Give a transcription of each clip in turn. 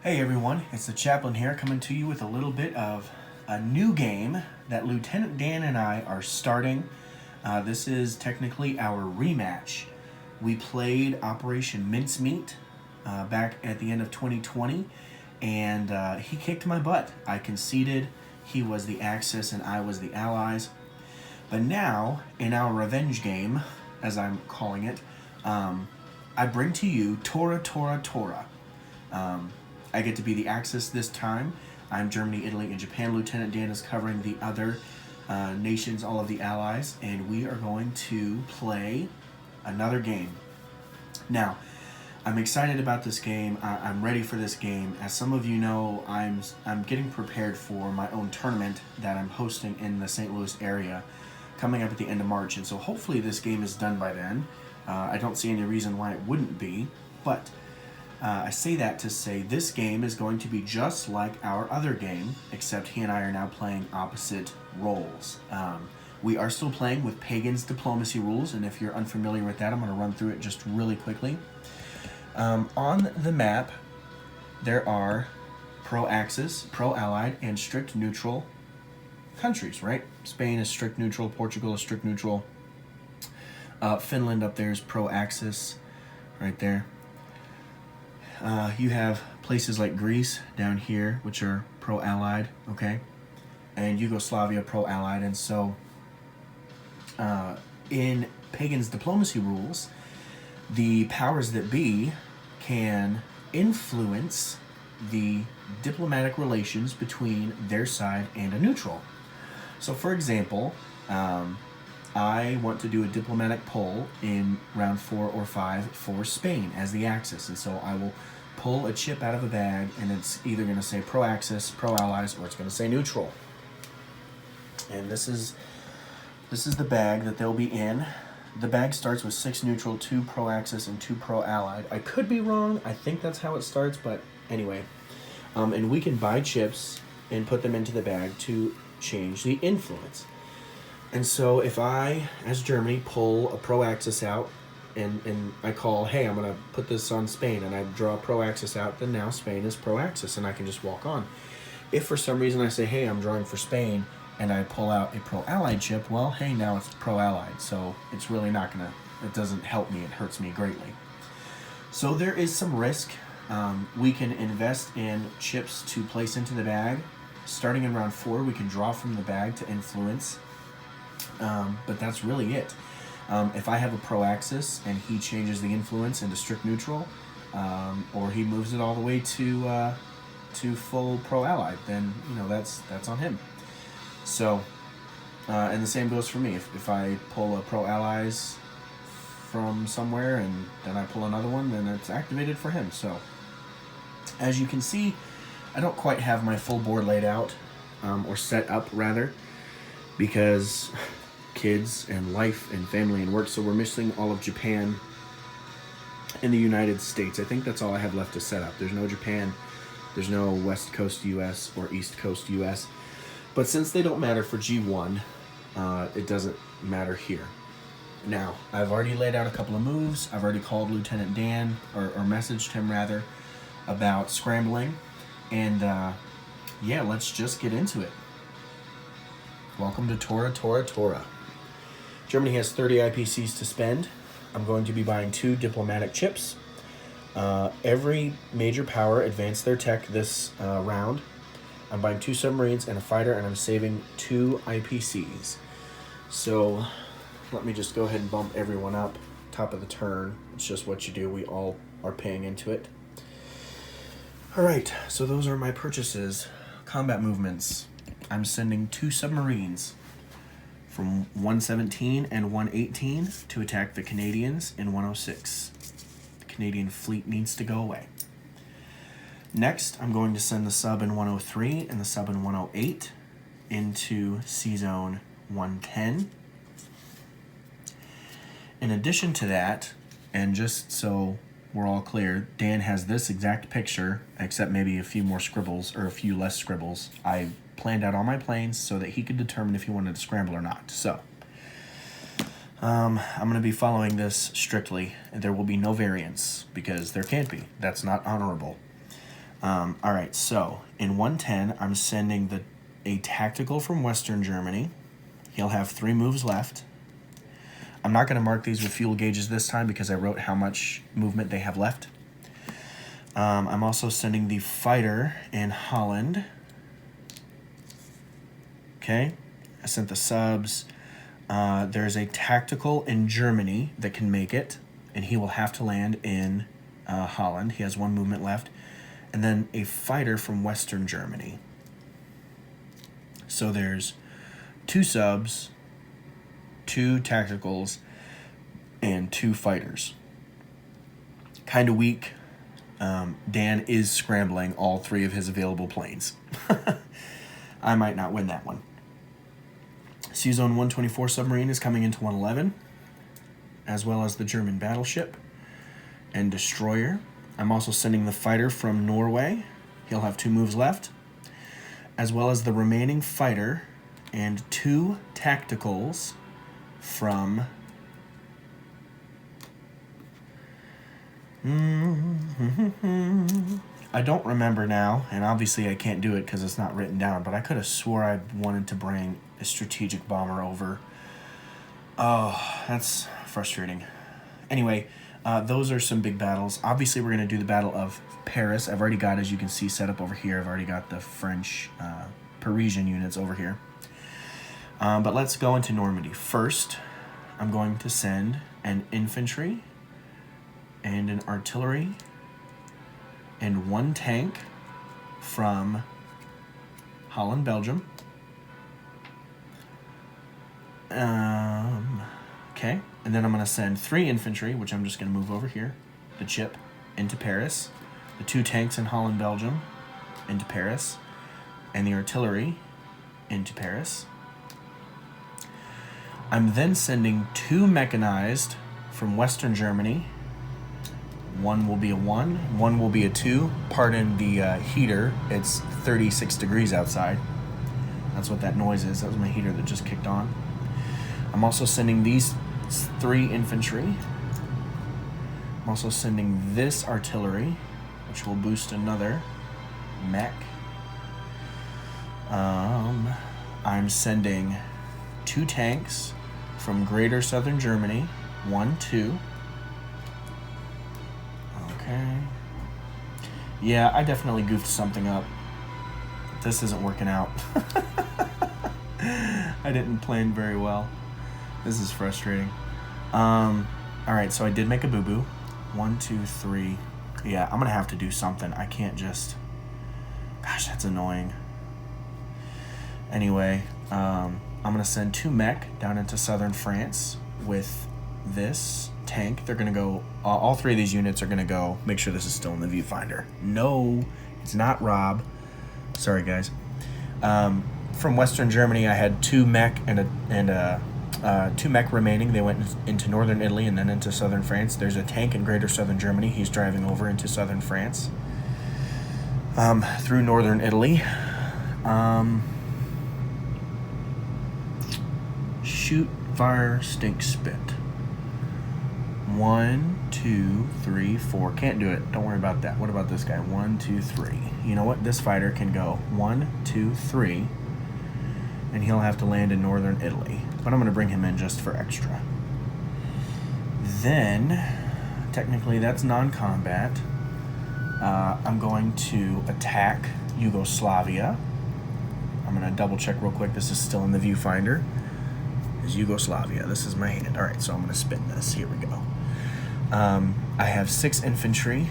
Hey everyone, it's the Chaplain here coming to you with a little bit of a new game that Lieutenant Dan and I are starting. This is technically our rematch. We played Operation Mincemeat back at the end of 2020, and he kicked my butt. I conceded, he was the Axis and I was the Allies. But now, in our revenge game, as I'm calling it, I bring to you Tora, Tora, Tora. I get to be the Axis this time. I'm Germany, Italy, and Japan. Lieutenant Dan is covering the other nations, all of the allies, and we are going to play another game. Now, I'm excited about this game. I'm ready for this game. As some of you know, I'm getting prepared for my own tournament that I'm hosting in the St. Louis area coming up at the end of March, and so hopefully this game is done by then. I don't see any reason why it wouldn't be, but I say that to say this game is going to be just like our other game, except he and I are now playing opposite roles. We are still playing with PAGAN's diplomacy rules, and if you're unfamiliar with that, I'm going to run through it just really quickly. On the map, there are pro-Axis, pro-Allied, and strict neutral countries, right? Spain is strict neutral, Portugal is strict neutral. Finland up there is pro-Axis, right there. You have places like Greece down here, which are pro-Allied, okay? And Yugoslavia pro-Allied. And so in PAGAN's diplomacy rules, the powers that be can influence the diplomatic relations between their side and a neutral. So, for example, I want to do a diplomatic poll in round 4 or 5 for Spain as the Axis. And so I will pull a chip out of a bag, and it's either going to say pro-Axis, pro-Allies, or it's going to say neutral. And this is the bag that they'll be in. The bag starts with 6 neutral, 2 pro-Axis, and 2 pro-Allied. I could be wrong. I think that's how it starts, but anyway. And we can buy chips and put them into the bag to change the influence. And so if I, as Germany, pull a pro-Axis out and I call, hey, I'm going to put this on Spain, and I draw a pro-Axis out, then now Spain is pro-Axis, and I can just walk on. If for some reason I say, hey, I'm drawing for Spain, and I pull out a pro-Allied chip, well, hey, now it's pro-Allied. So it's really not going to, it doesn't help me, it hurts me greatly. So there is some risk. We can invest in chips to place into the bag. Starting in round 4, we can draw from the bag to influence. But that's really it. If I have a pro-Axis and he changes the influence into strict neutral, or he moves it all the way to full pro-Allied, then that's on him. So, and the same goes for me. If I pull a pro-Allies from somewhere and then I pull another one, then it's activated for him. So, as you can see, I don't quite have my full board laid out, or set up rather, because kids and life and family and work, so we're missing all of Japan and the United States. I think that's all I have left to set up. There's no Japan, there's no West Coast US or East Coast US, but since they don't matter for G1, it doesn't matter here. Now, I've already laid out a couple of moves. I've already called Lieutenant Dan, or messaged him rather, about scrambling, and yeah, let's just get into it. Welcome to Tora, Tora, Tora. Germany has 30 IPCs to spend. I'm going to be buying 2 diplomatic chips. Every major power advanced their tech this round. I'm buying 2 submarines and a fighter, and I'm saving 2 IPCs. So let me just go ahead and bump everyone up. Top of the turn. It's just what you do. We all are paying into it. All right, so those are my purchases. Combat movements. I'm sending 2 submarines from 117 and 118 to attack the Canadians in 106. The Canadian fleet needs to go away. Next, I'm going to send the sub in 103 and the sub in 108 into Sea Zone 110. In addition to that, and just so we're all clear, Dan has this exact picture, except maybe a few more scribbles, or a few less scribbles. I planned out all my planes so that he could determine if he wanted to scramble or not. So, I'm going to be following this strictly. There will be no variance, because there can't be. That's not honorable. All right, so in 110, I'm sending a tactical from Western Germany. He'll have 3 moves left. I'm not going to mark these with fuel gauges this time because I wrote how much movement they have left. I'm also sending the fighter in Holland. Okay, I sent the subs. There's a tactical in Germany that can make it, and he will have to land in Holland. He has 1 movement left. And then a fighter from Western Germany. So there's 2 subs, 2 tacticals, and 2 fighters. Kind of weak. Dan is scrambling all 3 of his available planes. I might not win that one. Seazone 124 submarine is coming into 111, as well as the German battleship and destroyer. I'm also sending the fighter from Norway. He'll have 2 moves left, as well as the remaining fighter and 2 tacticals from I don't remember now, and obviously I can't do it because it's not written down, but I could have swore I wanted to bring a strategic bomber over. Oh, that's frustrating. Anyway, those are some big battles. Obviously, we're going to do the Battle of Paris. I've already got, as you can see, set up over here. I've already got the French Parisian units over here. But let's go into Normandy. First, I'm going to send an infantry and an artillery and 1 tank from Holland, Belgium. Okay, and then I'm going to send 3 infantry, which I'm just going to move over here, the chip, into Paris, the 2 tanks in Holland, Belgium, into Paris, and the artillery into Paris. I'm then sending 2 mechanized from Western Germany. 1 will be a 1, 1 will be a 2. Pardon the heater, it's 36 degrees outside. That's what that noise is. That was my heater that just kicked on. I'm also sending these 3 infantry. I'm also sending this artillery, which will boost another mech. I'm sending 2 tanks from Greater Southern Germany. 1, 2. Okay. Yeah, I definitely goofed something up. This isn't working out. I didn't plan very well. This is frustrating. Alright, so I did make a boo-boo. 1, 2, 3. Yeah, I'm gonna have to do something. I can't just... Gosh, that's annoying. Anyway, I'm gonna send 2 mech down into southern France with this tank. They're gonna go... all 3 of these units are gonna go... Make sure this is still in the viewfinder. No, it's not Rob. Sorry, guys. From Western Germany, I had 2 mech and 2 mech remaining. They went into northern Italy and then into southern France. There's a tank in Greater Southern Germany. He's driving over into southern France through northern Italy. Shoot, fire, stink, spit. 1, 2, 3, 4. Can't do it. Don't worry about that. What about this guy? 1, 2, 3. You know what? This fighter can go 1, 2, 3, and he'll have to land in northern Italy. But I'm going to bring him in just for extra. Then, technically, that's non-combat. I'm going to attack Yugoslavia. I'm going to double check real quick. This is still in the viewfinder. Is Yugoslavia. This is my hand. All right, so I'm going to spin this. Here we go. I have 6 infantry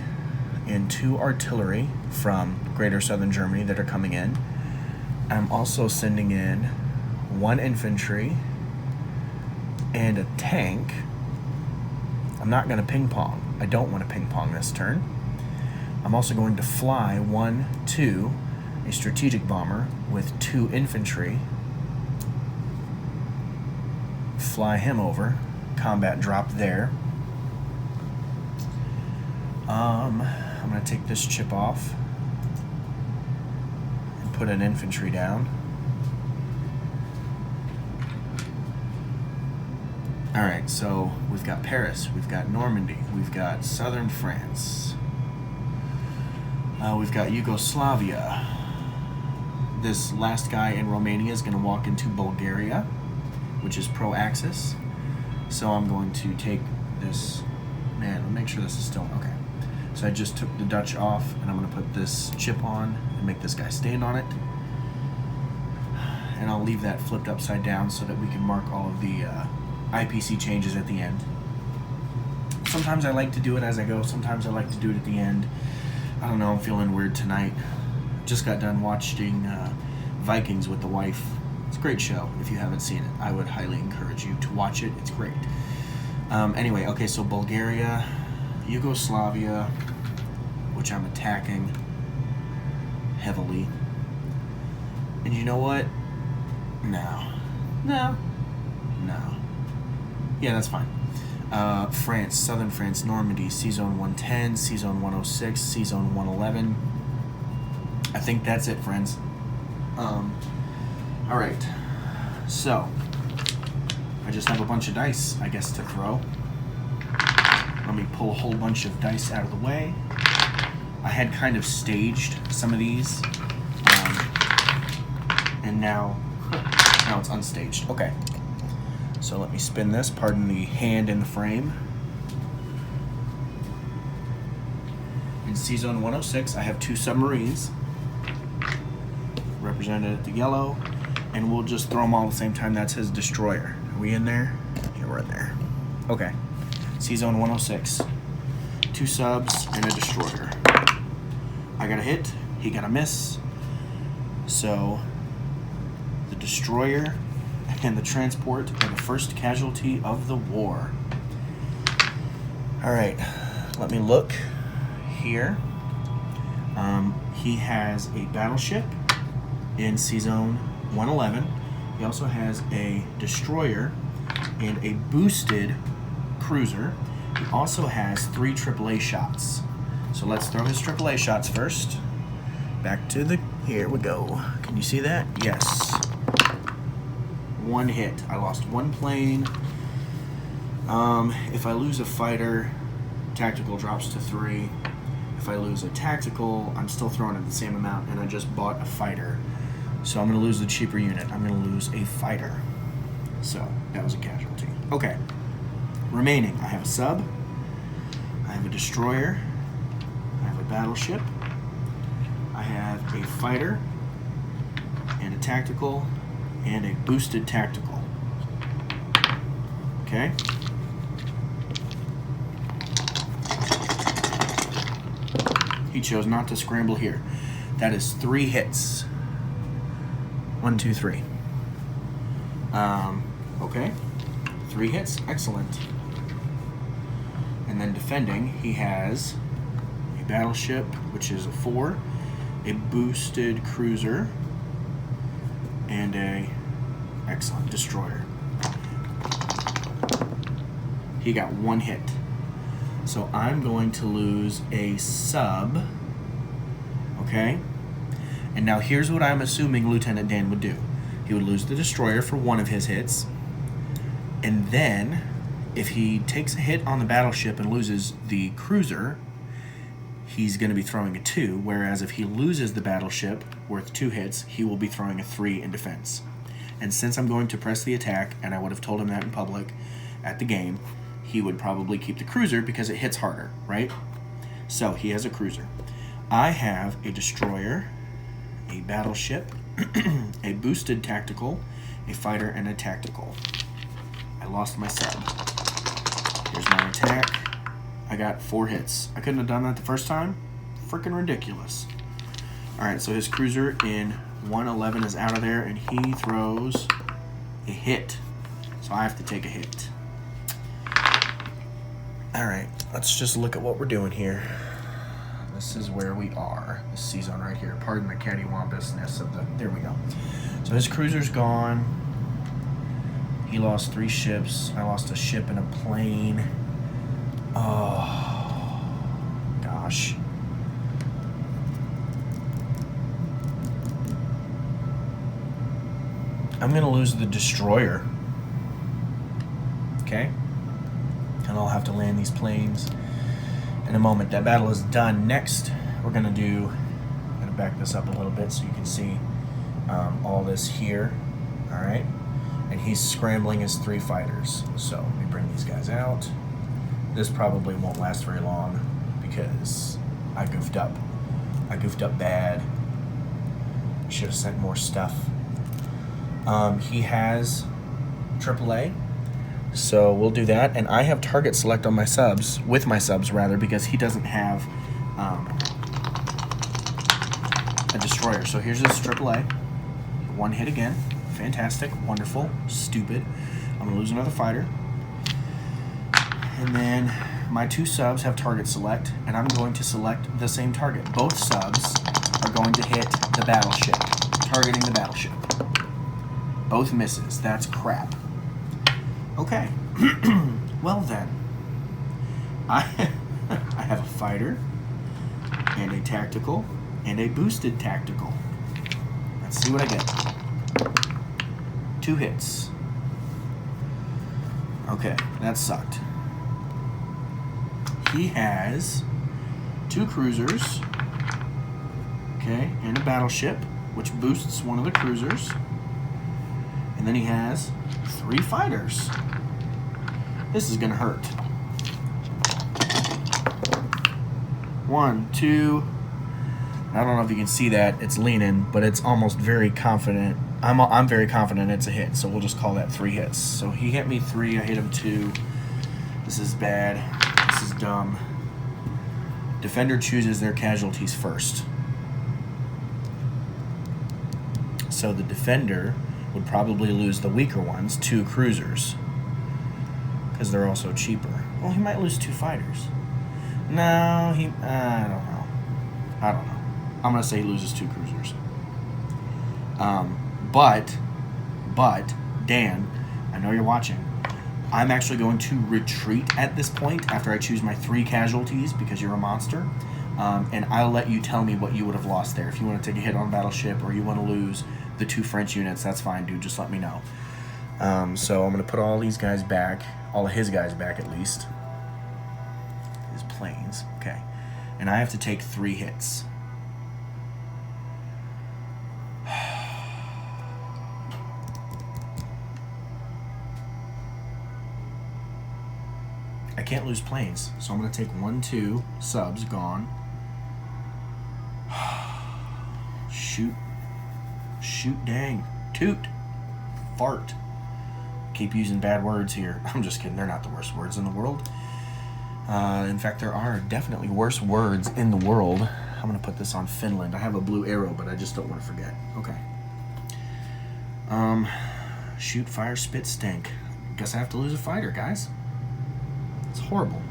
and 2 artillery from Greater Southern Germany that are coming in. I'm also sending in 1 infantry and a tank. I'm not going to ping pong. I don't want to ping pong this turn. I'm also going to fly 1, 2, a strategic bomber with 2 infantry. Fly him over. Combat drop there. I'm going to take this chip off and put an infantry down. Alright, so we've got Paris, we've got Normandy, we've got southern France. We've got Yugoslavia. This last guy in Romania is going to walk into Bulgaria, which is pro-Axis. So I'm going to take this. Man, I'll make sure this is still okay. So I just took the Dutch off, and I'm going to put this chip on and make this guy stand on it. And I'll leave that flipped upside down so that we can mark all of the IPC changes at the end. Sometimes I like to do it as I go. Sometimes I like to do it at the end. I don't know, I'm feeling weird tonight. Just got done watching Vikings with the wife. It's a great show. If you haven't seen it, I would highly encourage you to watch it. It's great. Anyway, okay, so Bulgaria, Yugoslavia, which I'm attacking heavily. And you know what? No. Yeah, that's fine. France, Southern France, Normandy, C-Zone 110, C-Zone 106, C-Zone 111. I think that's it, friends. Alright. So, I just have a bunch of dice, I guess, to throw. Let me pull a whole bunch of dice out of the way. I had kind of staged some of these. And now it's unstaged. Okay. So let me spin this. Pardon the hand in the frame. In C-Zone 106, I have 2 submarines represented at the yellow, and we'll just throw them all at the same time. That's his destroyer. Are we in there? Yeah, we're in there. Okay. C-Zone 106. 2 subs and a destroyer. I got a hit. He got a miss. So the destroyer and the transport are the first casualty of the war. Alright, let me look here. He has a battleship in C-Zone 111. He also has a destroyer and a boosted cruiser. He also has 3 AAA shots. So let's throw his AAA shots first. Back to the... Here we go. Can you see that? Yes. 1 hit. I lost 1 plane. If I lose a fighter, tactical drops to 3. If I lose a tactical, I'm still throwing it the same amount, and I just bought a fighter. So I'm going to lose the cheaper unit. I'm going to lose a fighter. So that was a casualty. Okay. Remaining, I have a sub. I have a destroyer. I have a battleship. I have a fighter and a tactical and a boosted tactical. Okay. He chose not to scramble here. That is 3 hits. 1, 2, 3. Okay. 3 hits. Excellent. And then defending, he has a battleship, which is a 4, a boosted cruiser, and a excellent destroyer. He got 1 hit. So I'm going to lose a sub. Okay? And now here's what I'm assuming Lieutenant Dan would do. He would lose the destroyer for 1 of his hits. And then, if he takes a hit on the battleship and loses the cruiser, he's going to be throwing a 2. Whereas if he loses the battleship worth 2 hits, he will be throwing a 3 in defense. And since I'm going to press the attack, and I would have told him that in public at the game, he would probably keep the cruiser because it hits harder, right? So he has a cruiser. I have a destroyer, a battleship, a boosted tactical, a fighter, and a tactical. I lost my sub. Here's my attack. I got 4 hits. I couldn't have done that the first time. Freaking ridiculous. Alright, so his cruiser in 111 is out of there, and he throws a hit. So I have to take a hit. Alright, let's just look at what we're doing here. This is where we are. This C-Zone right here. Pardon the cattywampusness of the... There we go. So his cruiser's gone. He lost 3 ships. I lost a ship and a plane. Oh, gosh. I'm going to lose the destroyer. Okay? And I'll have to land these planes in a moment. That battle is done. Next, we're gonna do, I'm gonna back this up a little bit so you can see all this here. All right, and he's scrambling his 3 fighters. So let me bring these guys out. This probably won't last very long because I goofed up. I goofed up bad. Should have sent more stuff. He has AAA, so we'll do that. And I have target select on my subs, with my subs rather, because he doesn't have a destroyer. So here's his AAA. 1 hit again. Fantastic, wonderful, stupid. I'm gonna lose another fighter. And then my 2 subs have target select, and I'm going to select the same target. Both subs are going to hit the battleship, targeting the battleship. Both misses. That's crap. Okay. Well then, I have a fighter, and a tactical, and a boosted tactical. Let's see what I get. 2 hits. Okay, that sucked. He has 2 cruisers, okay, and a battleship, which boosts one of the cruisers. And then he has 3 fighters. This is gonna hurt. 1, 2. I don't know if you can see that. It's leaning, but it's almost very confident. I'm very confident it's a hit, so we'll just call that 3 hits. So he hit me 3, I hit him 2. This is bad. This is dumb. Defender chooses their casualties first. So the defender would probably lose the weaker ones, 2 cruisers, because they're also cheaper. Well, he might lose 2 fighters. No, I don't know. I'm gonna say he loses 2 cruisers. But Dan, I know you're watching. I'm actually going to retreat at this point after I choose my 3 casualties because you're a monster. And I'll let you tell me what you would have lost there. If you want to take a hit on battleship or you want to lose the 2 French units, that's fine, dude. Just let me know. So I'm going to put all these guys back, all of his guys back at least. His planes, okay. And I have to take 3 hits. I can't lose planes, so I'm going to take 1, 2 subs gone. Shoot, dang, toot, fart. Keep using bad words here. I'm just kidding. They're not the worst words in the world. In fact, there are definitely worse words in the world. I'm going to put this on Finland. I have a blue arrow, but I just don't want to forget. Okay. Shoot, fire, spit, stink. Guess I have to lose a fighter, guys. It's horrible.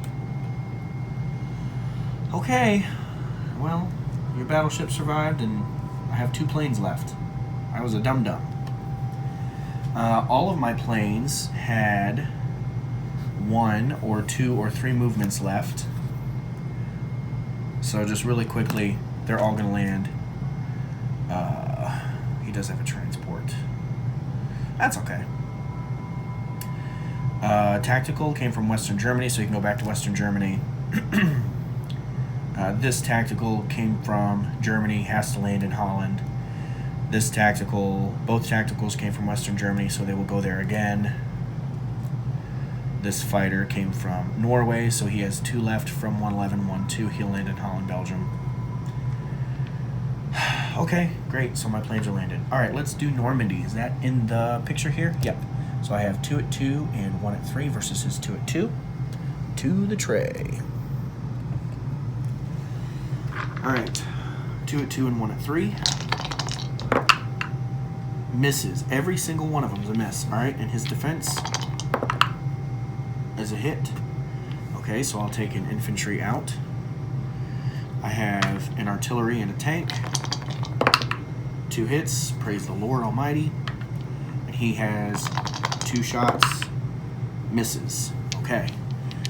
Okay. Well, your battleship survived, and I have 2 planes left. I was a dum-dum. All of my planes had 1 or 2 or 3 movements left. So just really quickly, they're all going to land. He does have a transport. That's okay. Tactical came from Western Germany, so you can go back to Western Germany. This tactical came from Germany, has to land in Holland. This tactical, both tacticals came from Western Germany, so they will go there again. This fighter came from Norway, so he has 2 left from 111, 1-2. He'll land in Holland, Belgium. Okay, great, so my planes are landed. All right, let's do Normandy. Is that in the picture here? Yep. So I have 2 at 2 and 1 at 3 versus his 2 at 2. To the tray. All right, 2 at 2 and 1 at 3. Misses. Every single one of them is a miss. All right, and his defense is a hit. Okay, so I'll take an infantry out. I have an artillery and a tank. 2 hits. Praise the Lord Almighty. And he has 2 shots. Misses. Okay,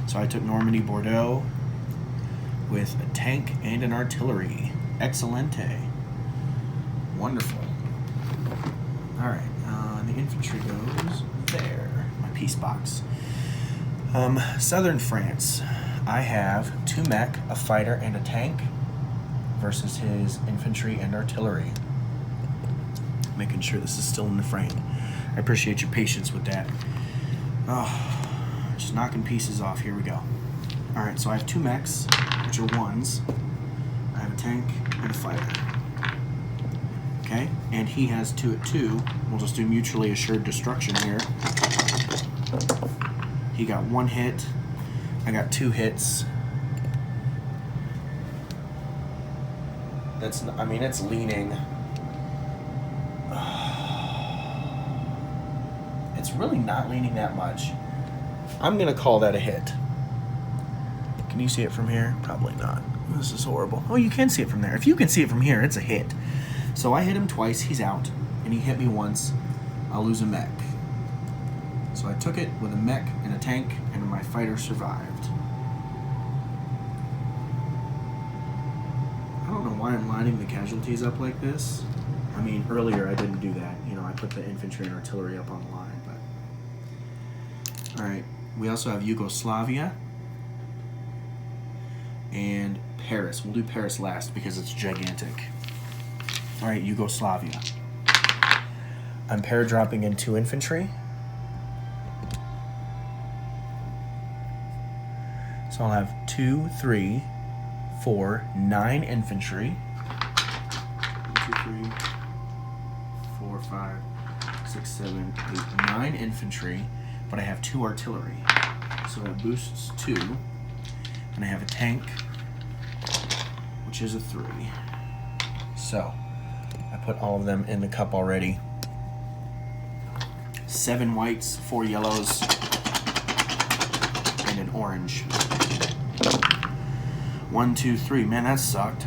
so I took Normandy, Bordeaux with a tank and an artillery. Excelente. Wonderful. All right, the infantry goes there. My peace box. Southern France. I have 2 mech, a fighter, and a tank. versus his infantry and artillery. Making sure this is still in the frame. I appreciate your patience with that. Oh, just knocking pieces off. Here we go. Alright, so I have 2 mechs, which are 1s. I have a tank and a fighter. Okay, and he has 2 at 2. We'll just do mutually assured destruction here. He got 1 hit. I got 2 hits. I mean, it's leaning. It's really not leaning that much. I'm gonna call that a hit. Can you see it from here? Probably not. This is horrible. Oh, you can see it from there. If you can see it from here, it's a hit. So I hit him twice, he's out, and he hit me once. I'll lose a mech. So I took it with a mech and a tank, and my fighter survived. I don't know why I'm lining the casualties up like this. I mean, earlier I didn't do that. You know, I put the infantry and artillery up on the line, but... Alright, we also have Yugoslavia and Paris. We'll do Paris last because it's gigantic. Alright, Yugoslavia. I'm paradropping in 2 infantry. So I'll have 2, 3, 4, 9 infantry. 1, 2, 3, 4, 5, 6, 7, 8, 9 infantry, but I have 2 artillery. So that boosts 2. And I have a tank, which is a 3. So I put all of them in the cup already. 7 whites, 4 yellows, and an orange. 1, 2, 3. Man, that sucked.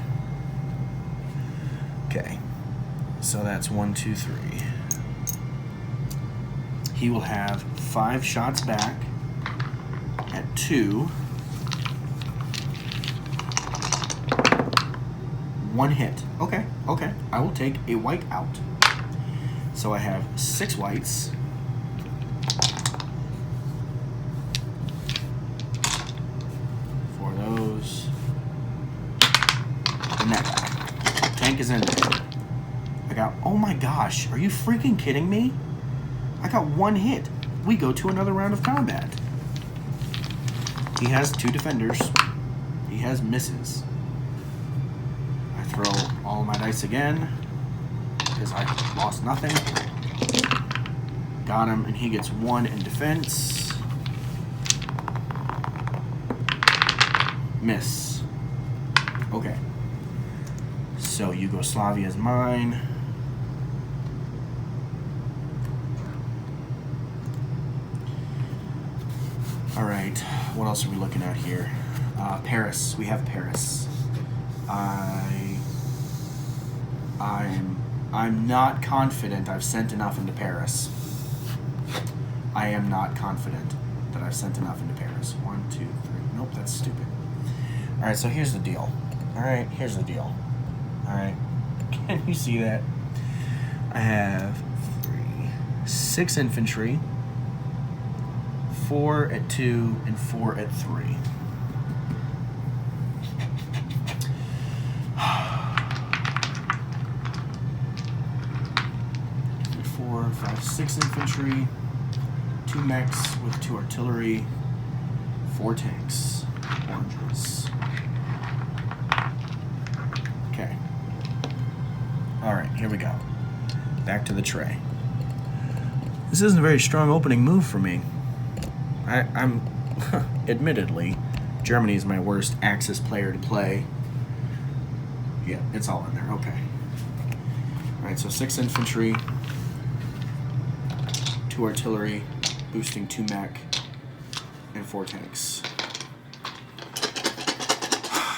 Okay. So that's 1, 2, 3. He will have 5 shots back at 2. 1 hit. Okay, okay. I will take a white out. So I have 6 whites. For those. And that guy. Tank is in there. I got, oh my gosh, are you freaking kidding me? I got 1 hit. We go to another round of combat. He has 2 defenders. He has misses. I throw all my dice again because I lost nothing. Got him, and he gets 1 in defense. Miss. Okay. So Yugoslavia is mine. All right, what else are we looking at here? Paris. We have Paris. I'm not confident I've sent enough into Paris. I am not confident that I've sent enough into Paris. 1, 2, 3. Nope, that's stupid. All right, so here's the deal. All right, here's the deal. All right, can you see that? I have 6 infantry, 4 at 2, and 4 at 3. 4, 5, 6 infantry, 2 mechs with 2 artillery, 4 tanks, oranges. Okay. All right, here we go. Back to the tray. This isn't a very strong opening move for me. I'm admittedly, Germany is my worst Axis player to play. Yeah, it's all in there. Okay. All right, so 6 infantry, 2 artillery, boosting 2 mech, and 4 tanks.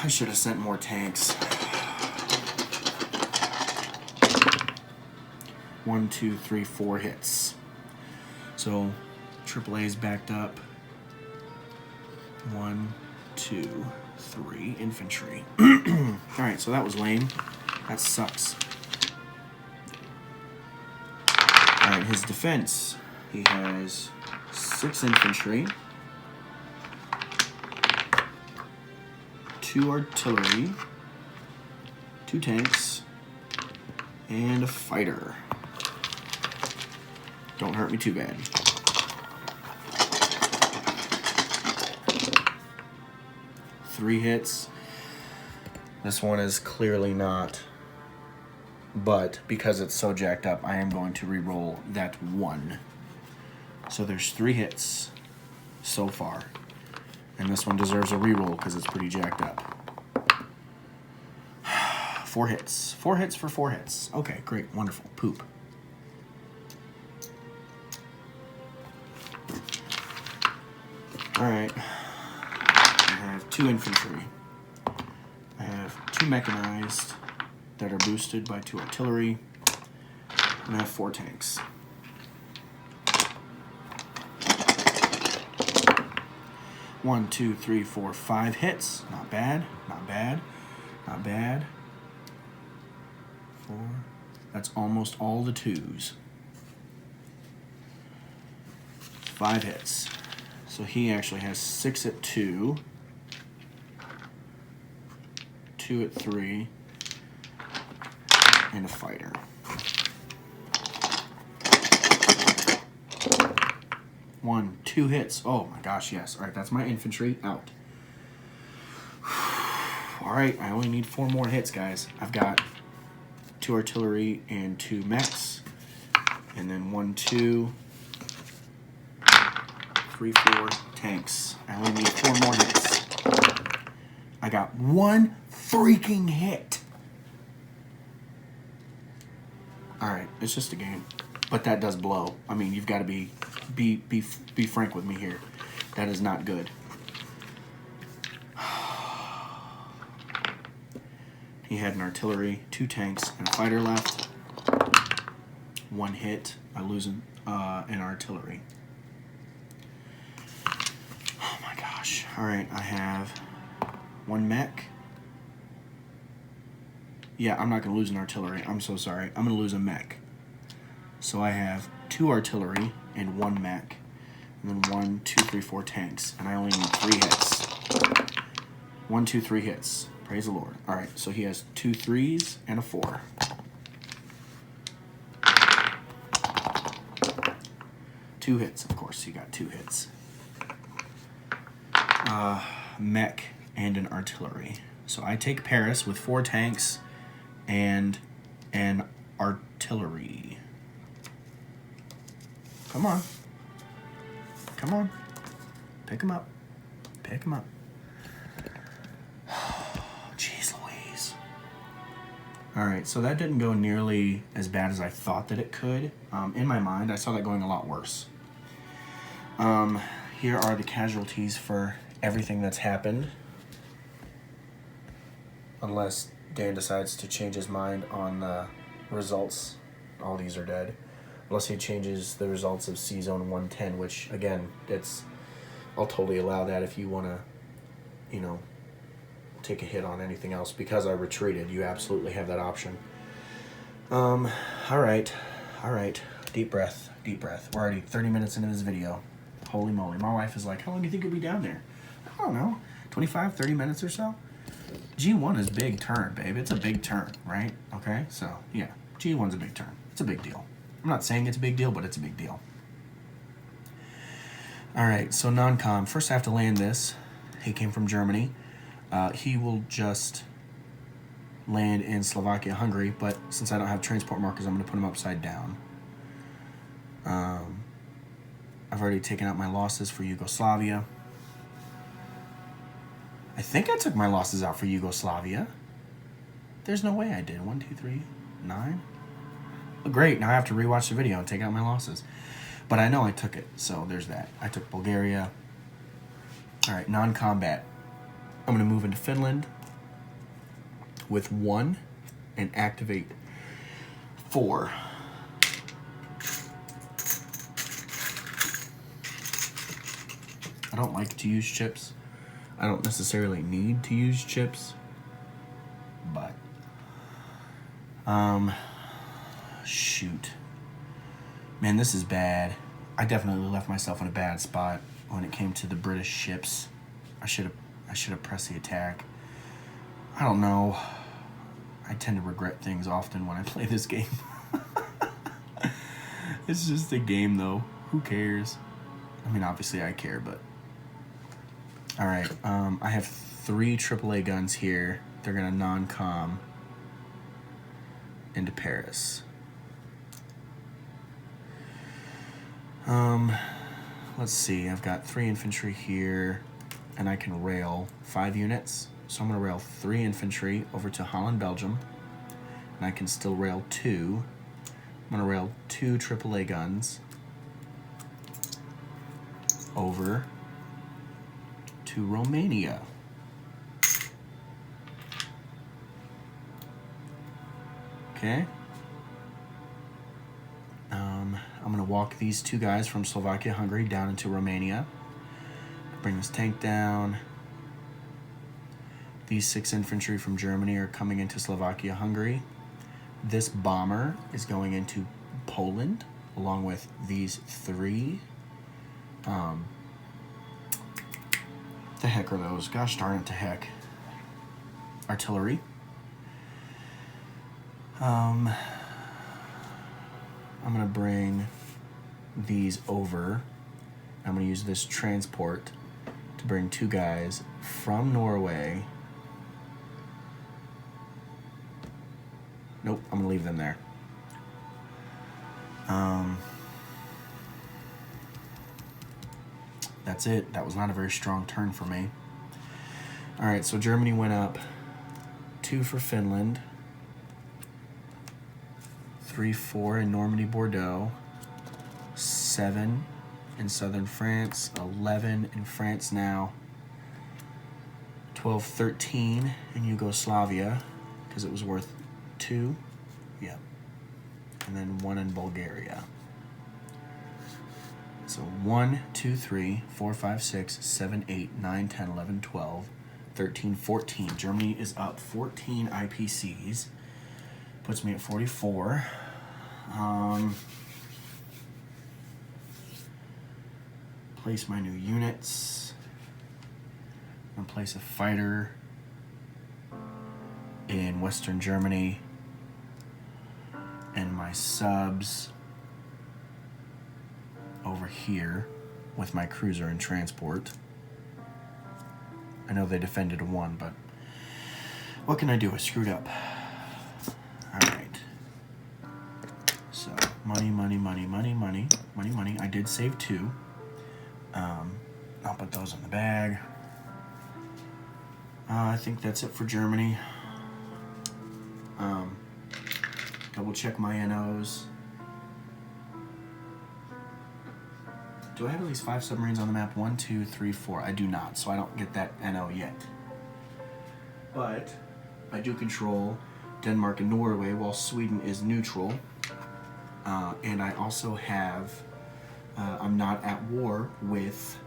I should have sent more tanks. 1, 2, 3, 4 hits. So AAA's backed up. 1, 2, 3 infantry. Alright, so that was lame. That sucks. Alright, his defense. He has 6 infantry, 2 artillery, 2 tanks, and a fighter. Don't hurt me too bad. Three hits. This one is clearly not, but because it's so jacked up, I am going to re-roll that 1. So there's 3 hits so far. And this one deserves a re-roll because it's pretty jacked up. 4 hits. 4 hits for 4 hits. Okay, great, wonderful. Poop. Alright. I have 2 infantry. I have 2 mechanized that are boosted by 2 artillery. And I have 4 tanks. One, 2, 3, 4, 5 hits. Not bad. Not bad. Not bad. 4. That's almost all the 2s. 5 hits. So he actually has 6 at 2. 2 at 3. And a fighter. One, 2 hits. Oh my gosh, yes. All right, that's my infantry out. All right, I only need 4 more hits, guys. I've got 2 artillery and 2 mechs. And then 1, 2, 3, 4 tanks. I only need 4 more hits. I got 1 freaking hit. All right, it's just a game. But that does blow. I mean, you've got to be frank with me here. That is not good. He had an artillery, 2 tanks, and a fighter left. 1 hit. I lose an artillery. Oh my gosh. All right, I have 1 mech. Yeah, I'm not going to lose an artillery. I'm so sorry. I'm going to lose a mech. So I have 2 artillery and 1 mech. And then 1, 2, 3, 4 tanks. And I only need 3 hits. 1, 2, 3 hits. Praise the Lord. All right, so he has 2 3s and a 4. Two hits, of course. He got 2 hits. Mech and an artillery. So I take Paris with 4 tanks and an artillery. Come on. Come on. Pick him up. Pick him up. Jeez Louise. Alright, so that didn't go nearly as bad as I thought that it could. In my mind, I saw that going a lot worse. Here are the casualties for everything that's happened. Unless Dan decides to change his mind on the results. All these are dead. Unless he changes the results of C-Zone 110, which, again, I'll totally allow that if you want to, take a hit on anything else. Because I retreated, you absolutely have that option. All right. Deep breath. We're already 30 minutes into this video. Holy moly. My wife is like, how long do you think you'll be down there? I don't know, 25, 30 minutes or so? G1 is big turn, babe. It's a big turn, right? Okay, so, yeah. G1's a big turn. It's a big deal. I'm not saying it's a big deal, but it's a big deal. Alright, so non-com. First I have to land this. He came from Germany. He will just land in Slovakia, Hungary, but since I don't have transport markers, I'm going to put him upside down. I've already taken out my losses for Yugoslavia. I think I took my losses out for Yugoslavia. There's no way I did. 1, 2, 3, 9. Oh, great, now I have to rewatch the video and take out my losses. But I know I took it, so there's that. I took Bulgaria. Alright, non-combat. I'm going to move into Finland with 1 and activate 4. I don't like to use chips. I don't necessarily need to use chips. But shoot. Man, this is bad. I definitely left myself in a bad spot when it came to the British ships. I should have pressed the attack. I don't know. I tend to regret things often when I play this game. It's just a game, though. Who cares? I mean, obviously I care, but... Alright, I have 3 AAA guns here. They're going to non-com into Paris. Let's see. I've got 3 infantry here, and I can rail 5 units. So I'm going to rail 3 infantry over to Holland, Belgium, and I can still rail 2. I'm going to rail 2 AAA guns over to Romania. Okay. I'm going to walk these 2 guys from Slovakia, Hungary down into Romania. Bring this tank down. These 6 infantry from Germany are coming into Slovakia, Hungary. This bomber is going into Poland, along with these 3. The heck are those? Gosh darn it to heck. Artillery. I'm going to bring these over. I'm going to use this transport to bring 2 guys from Norway. Nope, I'm going to leave them there. That's it. That was not a very strong turn for me. Alright, so Germany went up 2 for Finland. 3, 4 in Normandy, Bordeaux. 7 in southern France. 11 in France now. 12, 13 in Yugoslavia, because it was worth 2. Yeah. And then 1 in Bulgaria. So 1, 2, 3, 4, 5, 6, 7, 8, 9, 10, 11, 12, 13, 14. Germany is up 14 IPCs. Puts me at 44. Place my new units. I'm gonna place a fighter in Western Germany. And my subs over here with my cruiser and transport. I know they defended 1, but what can I do? I screwed up. Alright. So, money, money, money, money, money, money, money. I did save 2. I'll put those in the bag. I think that's it for Germany. Double check my NOs. Do I have at least 5 submarines on the map? 1, 2, 3, 4. I do not, so I don't get that NO yet. But I do control Denmark and Norway while Sweden is neutral. And I also have, I'm not at war with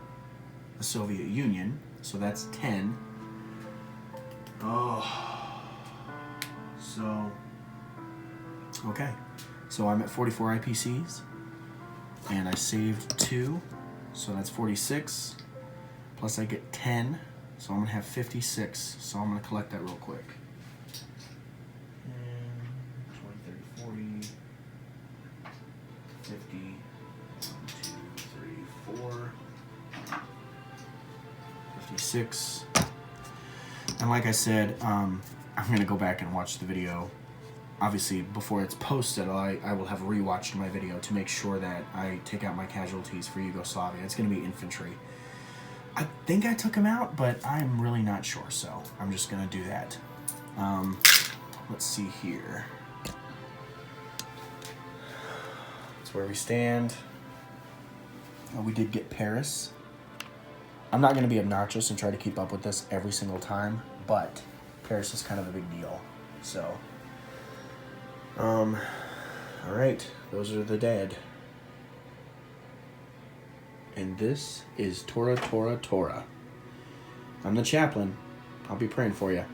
the Soviet Union, so that's 10. Oh, so, okay. So I'm at 44 IPCs, and I saved 2, so that's 46, plus I get 10, so I'm gonna have 56, so I'm gonna collect that real quick. 20, 30, 40, 50, 1, 2, 3, 4, 56. And like I said, I'm going to go back and watch the video. Obviously, before it's posted, I will have rewatched my video to make sure that I take out my casualties for Yugoslavia. It's going to be infantry. I think I took them out, but I'm really not sure, so I'm just going to do that. Let's see here. That's where we stand. We did get Paris. I'm not going to be obnoxious and try to keep up with this every single time, but Paris is kind of a big deal. So, all right, those are the dead. And this is Tora, Tora, Tora. I'm the chaplain. I'll be praying for you.